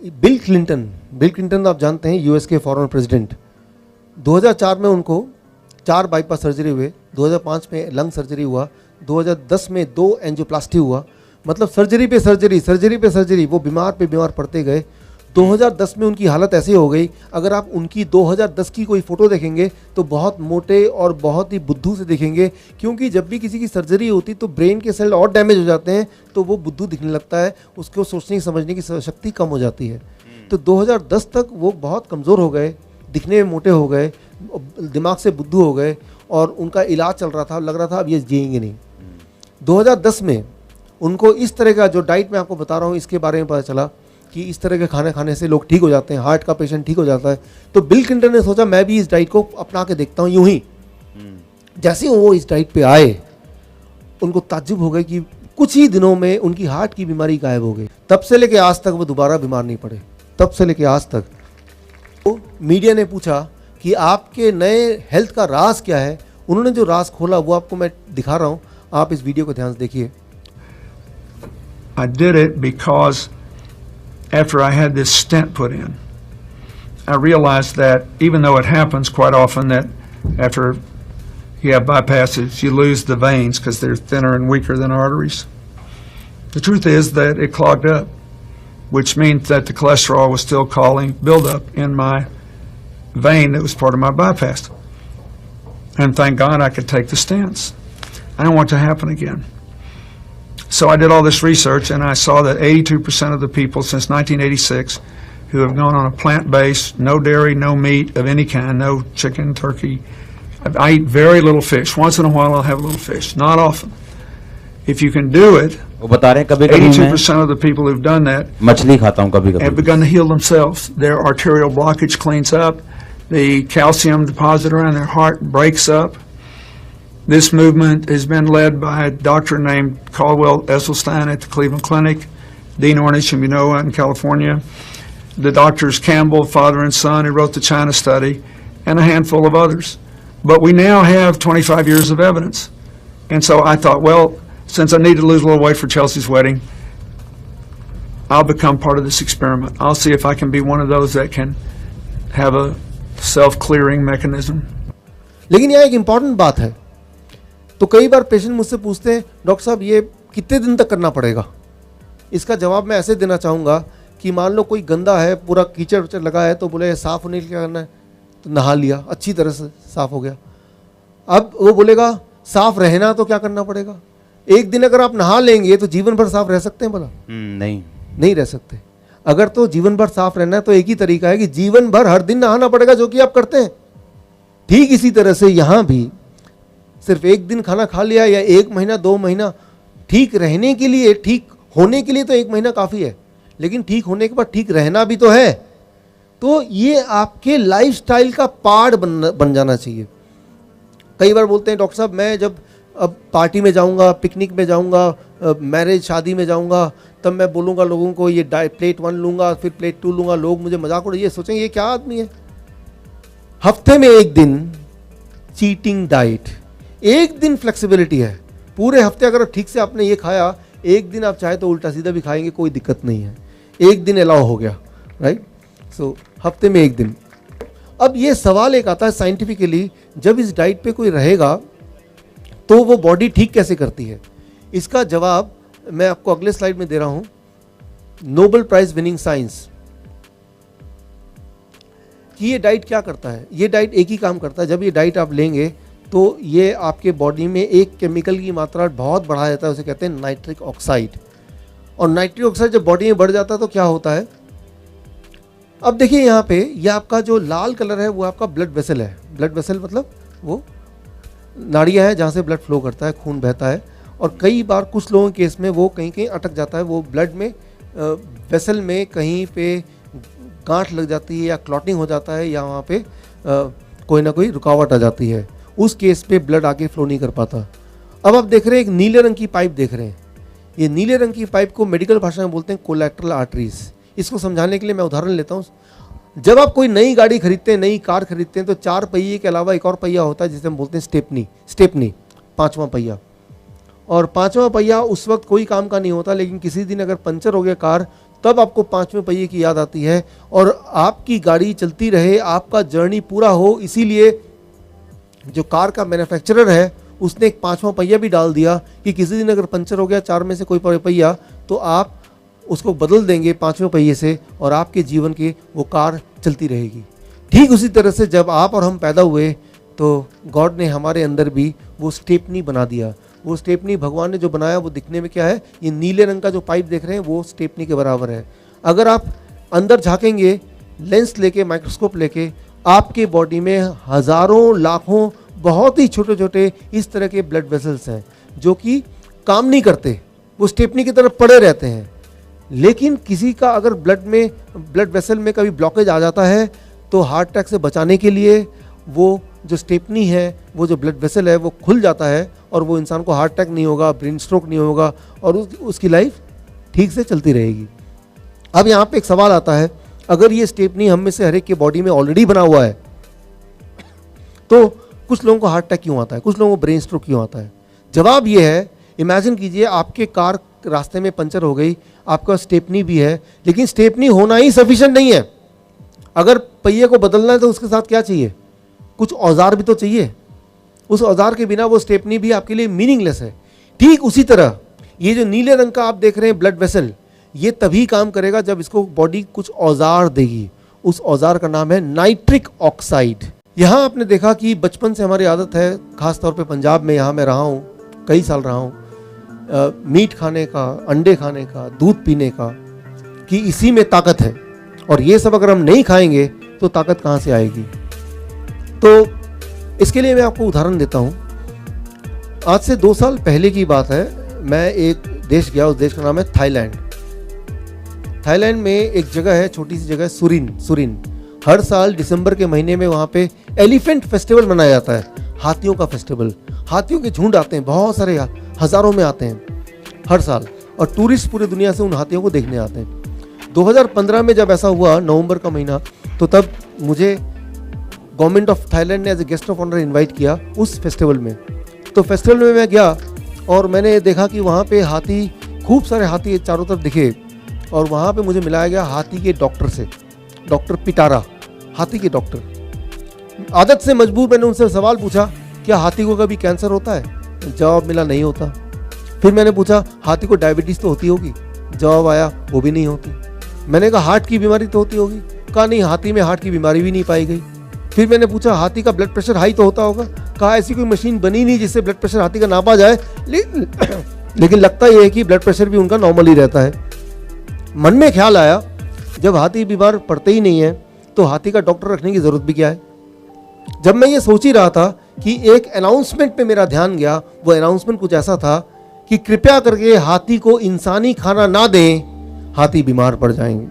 Bill Clinton आप जानते हैं, यूएस के फॉरेन प्रेसिडेंट। 2004 में उनको 4 बाईपास सर्जरी हुए, 2005 में लंग सर्जरी हुआ, 2010 में 2 एंजियोप्लास्टी हुआ। मतलब सर्जरी पे सर्जरी, वो बीमार पे बीमार पड़ते गए। 2010 में उनकी हालत ऐसी हो गई, अगर आप उनकी 2010 की कोई फ़ोटो देखेंगे तो बहुत मोटे और बहुत ही बुद्धू से दिखेंगे, क्योंकि जब भी किसी की सर्जरी होती तो ब्रेन के सेल और डैमेज हो जाते हैं तो वो बुद्धू दिखने लगता है, उसको सोचने समझने की शक्ति कम हो जाती है। तो 2010 तक वो बहुत कमज़ोर हो गए, दिखने में मोटे हो गए, दिमाग से बुद्धू हो गए, और उनका इलाज चल रहा था, लग रहा था अब ये जिएंगे नहीं। 2010 में उनको इस तरह का जो डाइट मैं आपको बता रहा हूँ इसके बारे में पता चला कि इस तरह के खाने खाने से लोग ठीक हो जाते हैं, हार्ट का पेशेंट ठीक हो जाता है। तो बिल क्लिंटन ने सोचा मैं भी इस डाइट को अपना के देखता हूँ। यूं ही जैसे ही वो इस डाइट पे आए, उनको ताज्जुब हो गए कि कुछ ही दिनों में उनकी हार्ट की बीमारी गायब हो गई। तब से लेके आज तक वो दोबारा बीमार नहीं पड़े, तब से लेके आज तक। तो मीडिया ने पूछा कि आपके नए हेल्थ का राज क्या है। उन्होंने जो राज खोला वो आपको मैं दिखा रहा हूँ, आप इस वीडियो को ध्यान से देखिए। I did it because after I had this stent put in, I realized that even though it happens quite often that after you have bypasses, you lose the veins because they're thinner and weaker than arteries. The truth is that it clogged up, which means that the cholesterol was still causing buildup in my vein that was part of my bypass. And thank God I could take the stents. I don't want it to happen again. So I did all this research and I saw that 82% of the people since 1986 who have gone on a plant-based, no dairy, no meat of any kind, no chicken, turkey. I eat very little fish. Once in a while I'll have a little fish, not often. If you can do it, वो बता रहे हैं कभी-कभी 82% of the people who've done that मछली खाता हूँ कभी-कभी have begun to heal themselves. Their arterial blockage cleans up. The calcium deposit around their heart breaks up. This movement has been led by a doctor named Caldwell Esselstyn at the Cleveland Clinic, Dean Ornish, whom you know, out in California, the doctors Campbell, father and son, who wrote the China study, and a handful of others. But we now have 25 years of evidence. And so I thought, well, since I need to lose a little weight for Chelsea's wedding, I'll become part of this experiment. I'll see if I can be one of those that can have a self-clearing mechanism. लेकिन यहाँ एक important बात है। तो कई बार patient मुझसे पूछते हैं, डॉक्टर साहब ये कितने दिन तक करना पड़ेगा? इसका जवाब मैं ऐसे देना चाहूँगा कि मान लो कोई गंदा है, पूरा कीचड़ उचड़ लगा है, तो बोले साफ़ होने के लिए क्या करना है? तो नहा लिया, अच्छी तरह से साफ़ हो गया। अब वो बोलेगा साफ़ रहना तो क्या करना पड़ेगा? एक दिन अगर आप नहा लेंगे तो जीवन भर साफ़ रह सकते हैं भला? नहीं रह सकते। अगर तो जीवन भर साफ़ रहना है तो एक ही तरीका है कि जीवन भर हर दिन नहाना पड़ेगा, जो कि आप करते हैं। ठीक इसी तरह से यहाँ भी सिर्फ एक दिन खाना खा लिया या 1 महीना 2 महीना, ठीक रहने के लिए, ठीक होने के लिए तो 1 महीना काफ़ी है, लेकिन ठीक होने के बाद ठीक रहना भी तो है। तो ये आपके लाइफस्टाइल का पार्ट बन जाना चाहिए। कई बार बोलते हैं डॉक्टर साहब मैं जब अब पार्टी में जाऊंगा, पिकनिक में जाऊंगा, मैरिज शादी में जाऊंगा, तब मैं बोलूँगा लोगों को ये प्लेट 1 लूँगा, फिर प्लेट 2 लूँगा, लोग मुझे मजाक उड़ाएंगे, ये सोचेंगे ये क्या आदमी है। हफ्ते में 1 दिन चीटिंग डाइट, 1 दिन फ्लेक्सिबिलिटी है। पूरे हफ्ते अगर ठीक से आपने ये खाया, 1 दिन आप चाहे तो उल्टा सीधा भी खाएंगे, कोई दिक्कत नहीं है। 1 दिन अलाउ हो गया, राइट। सो हफ्ते में 1 दिन। अब ये सवाल एक आता है साइंटिफिकली, जब इस डाइट पे कोई रहेगा तो वो बॉडी ठीक कैसे करती है? इसका जवाब मैं आपको अगले स्लाइड में दे रहा हूं। नोबेल प्राइज विनिंग साइंस कि ये डाइट क्या करता है। ये डाइट एक ही काम करता है, जब ये डाइट आप लेंगे तो ये आपके बॉडी में एक केमिकल की मात्रा बहुत बढ़ा देता है, उसे कहते हैं नाइट्रिक ऑक्साइड। और नाइट्रिक ऑक्साइड जब बॉडी में बढ़ जाता है तो क्या होता है? अब देखिए यहाँ पे ये आपका जो लाल कलर है वो आपका ब्लड वेसल है। ब्लड वेसल मतलब वो नाड़ियाँ हैं जहाँ से ब्लड फ्लो करता है, खून बहता है। और कई बार कुछ लोगों के केस में वो कहीं कहीं अटक जाता है, वो ब्लड में वेसल में कहीं पे गांठ लग जाती है या क्लॉटिंग हो जाता है या वहाँ पे कोई ना कोई रुकावट आ जाती है। उस केस पे ब्लड आगे फ्लो नहीं कर पाता। अब आप देख रहे हैं एक नीले रंग की पाइप देख रहे हैं। ये नीले रंग की पाइप को मेडिकल भाषा में बोलते हैं कोलैटरल आर्टरीज। इसको समझाने के लिए मैं उदाहरण लेता हूँ। जब आप कोई नई गाड़ी खरीदते हैं, नई कार खरीदते हैं, तो 4 पहिए के अलावा एक और पहिया होता है जिसे हम बोलते हैं स्टेपनी, 5वां पहिया। और 5वां पहिया उस वक्त कोई काम का नहीं होता, लेकिन किसी दिन अगर पंचर हो गया कार तब आपको पांचवें पहिए की याद आती है और आपकी गाड़ी चलती रहे, आपका जर्नी पूरा हो। इसीलिए जो कार का मैन्युफैक्चरर है उसने एक पांचवा पहिया भी डाल दिया कि किसी दिन अगर पंचर हो गया चार में से कोई पहिया तो आप उसको बदल देंगे पांचवें पहिए से और आपके जीवन की वो कार चलती रहेगी। ठीक उसी तरह से जब आप और हम पैदा हुए तो गॉड ने हमारे अंदर भी वो स्टेपनी बना दिया। वो स्टेपनी भगवान ने जो बनाया वो दिखने में क्या है, ये नीले रंग का जो पाइप देख रहे हैं वो स्टेपनी के बराबर है। अगर आप अंदर झांकेंगे लेंस लेके, माइक्रोस्कोप लेके, आपके बॉडी में हजारों लाखों बहुत ही छोटे छोटे इस तरह के ब्लड वेसल्स हैं जो कि काम नहीं करते, वो स्टेपनी की तरफ पड़े रहते हैं। लेकिन किसी का अगर ब्लड वेसल में कभी ब्लॉकेज आ जाता है तो हार्ट अटैक से बचाने के लिए वो जो स्टेपनी है, वो जो ब्लड वेसल है वो खुल जाता है और वो इंसान को हार्ट अटैक नहीं होगा, ब्रेन स्ट्रोक नहीं होगा और उसकी लाइफ ठीक से चलती रहेगी। अब यहाँ पे एक सवाल आता है, अगर ये स्टेपनी हम में से हर एक के बॉडी में ऑलरेडी बना हुआ है तो कुछ लोगों को हार्ट अटैक क्यों आता है, कुछ लोगों को ब्रेन स्ट्रोक क्यों आता है? जवाब ये है, इमेजिन कीजिए आपके कार रास्ते में पंचर हो गई, आपका स्टेपनी भी है, लेकिन स्टेपनी होना ही सफिशिएंट नहीं है। अगर पहिए को बदलना है तो उसके साथ क्या चाहिए, कुछ औजार भी तो चाहिए। उस औजार के बिना वो स्टेपनी भी आपके लिए मीनिंगलेस है। ठीक उसी तरह ये जो नीले रंग का आप देख रहे हैं ब्लड वेसल, ये तभी काम करेगा जब इसको बॉडी कुछ औजार देगी। उस औजार का नाम है नाइट्रिक ऑक्साइड। यहाँ आपने देखा कि बचपन से हमारी आदत है, खास तौर पे पंजाब में, यहाँ मैं रहा हूँ, कई साल रहा हूँ, मीट खाने का, अंडे खाने का, दूध पीने का, कि इसी में ताकत है और ये सब अगर हम नहीं खाएंगे तो ताकत कहाँ से आएगी। तो इसके लिए मैं आपको उदाहरण देता हूँ। आज से 2 साल पहले की बात है, मैं एक देश गया, उस देश का नाम है थाईलैंड। थाईलैंड में एक जगह है, छोटी सी जगह है, सुरिन। हर साल दिसंबर के महीने में वहाँ पे एलिफेंट फेस्टिवल मनाया जाता है, हाथियों का फेस्टिवल। हाथियों के झुंड आते हैं, बहुत सारे, हज़ारों में आते हैं हर साल, और टूरिस्ट पूरी दुनिया से उन हाथियों को देखने आते हैं। 2015 में जब ऐसा हुआ, नवंबर का महीना, तो तब मुझे गवर्नमेंट ऑफ थाईलैंड ने as a guest of honour invite किया उस फेस्टिवल में। तो फेस्टिवल में मैं गया और मैंने देखा कि वहाँ पे हाथी, खूब सारे हाथी चारों तरफ दिखे, और वहाँ पे मुझे मिलाया गया हाथी के डॉक्टर से, डॉक्टर पिटारा, हाथी के डॉक्टर। आदत से मजबूर मैंने उनसे सवाल पूछा, क्या हाथी को कभी कैंसर होता है? जवाब मिला नहीं होता। फिर मैंने पूछा, हाथी को डायबिटीज़ तो होती होगी? जवाब आया, वो भी नहीं होती। मैंने कहा, हार्ट की बीमारी तो होती होगी? कहा नहीं, हाथी में हार्ट की बीमारी भी नहीं पाई गई। फिर मैंने पूछा, हाथी का ब्लड प्रेशर हाई तो होता होगा? कहा, ऐसी कोई मशीन बनी नहीं जिससे ब्लड प्रेशर हाथी का नापा जाए, लेकिन लगता यह है कि ब्लड प्रेशर भी उनका नॉर्मल ही रहता है। मन में ख्याल आया, जब हाथी बीमार पड़ते ही नहीं है तो हाथी का डॉक्टर रखने की जरूरत भी क्या है। जब मैं ये सोच ही रहा था कि एक अनाउंसमेंट पे मेरा ध्यान गया। वो अनाउंसमेंट कुछ ऐसा था कि कृपया करके हाथी को इंसानी खाना ना दें, हाथी बीमार पड़ जाएंगे।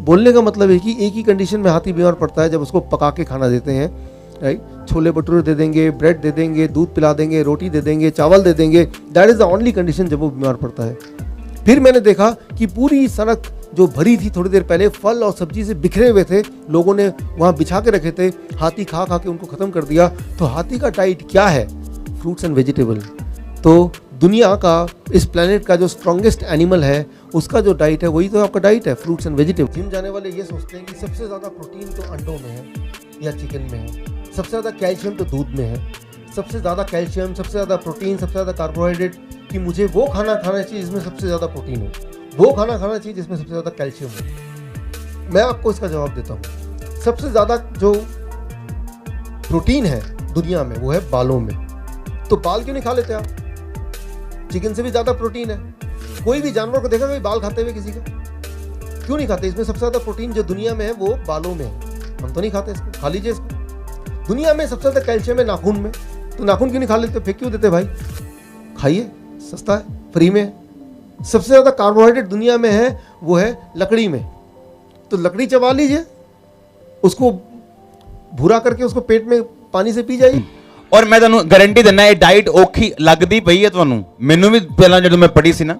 बोलने का मतलब है कि एक ही कंडीशन में हाथी बीमार पड़ता है, जब उसको पका के खाना देते हैं, राइट। छोले भटूरे दे देंगे, ब्रेड दे देंगे, दूध पिला देंगे, रोटी दे देंगे, चावल दे देंगे, that is the only condition जब वो बीमार पड़ता है। फिर मैंने देखा कि पूरी सड़क जो भरी थी थोड़ी देर पहले, फल और सब्जी से बिखरे हुए थे, लोगों ने वहाँ बिछा के रखे थे, हाथी खा खा के उनको ख़त्म कर दिया। तो हाथी का डाइट क्या है? Fruits and vegetable. तो दुनिया का, इस प्लेनेट का जो स्ट्रॉन्गेस्ट एनिमल है, उसका जो डाइट है वही तो आपका डाइट है, फ्रूट्स एंड वेजिटेबल। जिम जाने वाले ये सोचते हैं कि सबसे ज़्यादा प्रोटीन तो अंडों में है या चिकन में है, सबसे ज़्यादा कैल्शियम तो दूध में है, सबसे ज़्यादा कैल्शियम, सबसे ज़्यादा प्रोटीन, सबसे ज़्यादा कार्बोहाइड्रेट, कि मुझे वो खाना चाहिए जिसमें सबसे ज़्यादा प्रोटीन हो, वो खाना चाहिए जिसमें सबसे ज़्यादा कैल्शियम हो। मैं आपको इसका जवाब देता हूँ। सबसे ज़्यादा जो प्रोटीन है दुनिया में वो है बालों में। तो बाल क्यों नहीं खा लेते आप? चिकन से भी ज़्यादा प्रोटीन है। कोई भी जानवर को देखा कभी बाल खाते हुए किसी का? क्यों नहीं खाते? इसमें सबसे ज़्यादा प्रोटीन जो दुनिया में है वो बालों में है। हम तो नहीं खाते इसको, खा लीजिए इसको। दुनिया में सबसे ज़्यादा कैल्शियम है नाखून में, तो नाखून क्यों नहीं खा लेते? फेंक क्यों देते भाई? खाइए, सस्ता है, फ्री में है। सबसे ज़्यादा कार्बोहाइड्रेट दुनिया में है वो है लकड़ी में, तो लकड़ी चबा लीजिए, उसको भूरा करके उसको पेट में पानी से पी जाइए। और मैं ਤੁਹਾਨੂੰ गारंटी देना, ये डाइट औखी लगदी पई है ਤੁਹਾਨੂੰ। ਮੈਨੂੰ भी पहला ਜਦੋਂ मैं पढ़ी सी ना,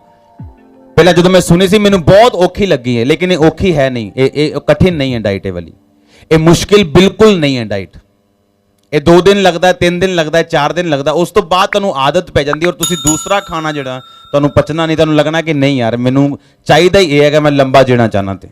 पहला ਜਦੋਂ मैं सुनी सी, ਮੈਨੂੰ बहुत औखी लगी है, लेकिन ये औखी है नहीं, ये कठिन नहीं है डाइट ये वाली, ये मुश्किल बिल्कुल नहीं है डाइट। ਇਹ 2 ਦਿਨ ਲੱਗਦਾ, 3 ਦਿਨ ਲੱਗਦਾ, 4 ਦਿਨ ਲੱਗਦਾ, ਉਸ ਤੋਂ ਬਾਅਦ ਤੁਹਾਨੂੰ ਆਦਤ ਪੈ ਜਾਂਦੀ ਔਰ ਤੁਸੀਂ ਦੂਸਰਾ ਖਾਣਾ ਜਿਹੜਾ ਤੁਹਾਨੂੰ ਪਚਣਾ ਨਹੀਂ, ਤੁਹਾਨੂੰ ਲੱਗਣਾ ਕਿ ਨਹੀਂ ਯਾਰ ਮੈਨੂੰ ਚਾਹੀਦਾ ਹੀ ਇਹ ਹੈ ਕਿ ਮੈਂ ਲੰਬਾ ਜੀਣਾ ਚਾਹਨਾ ਤੇ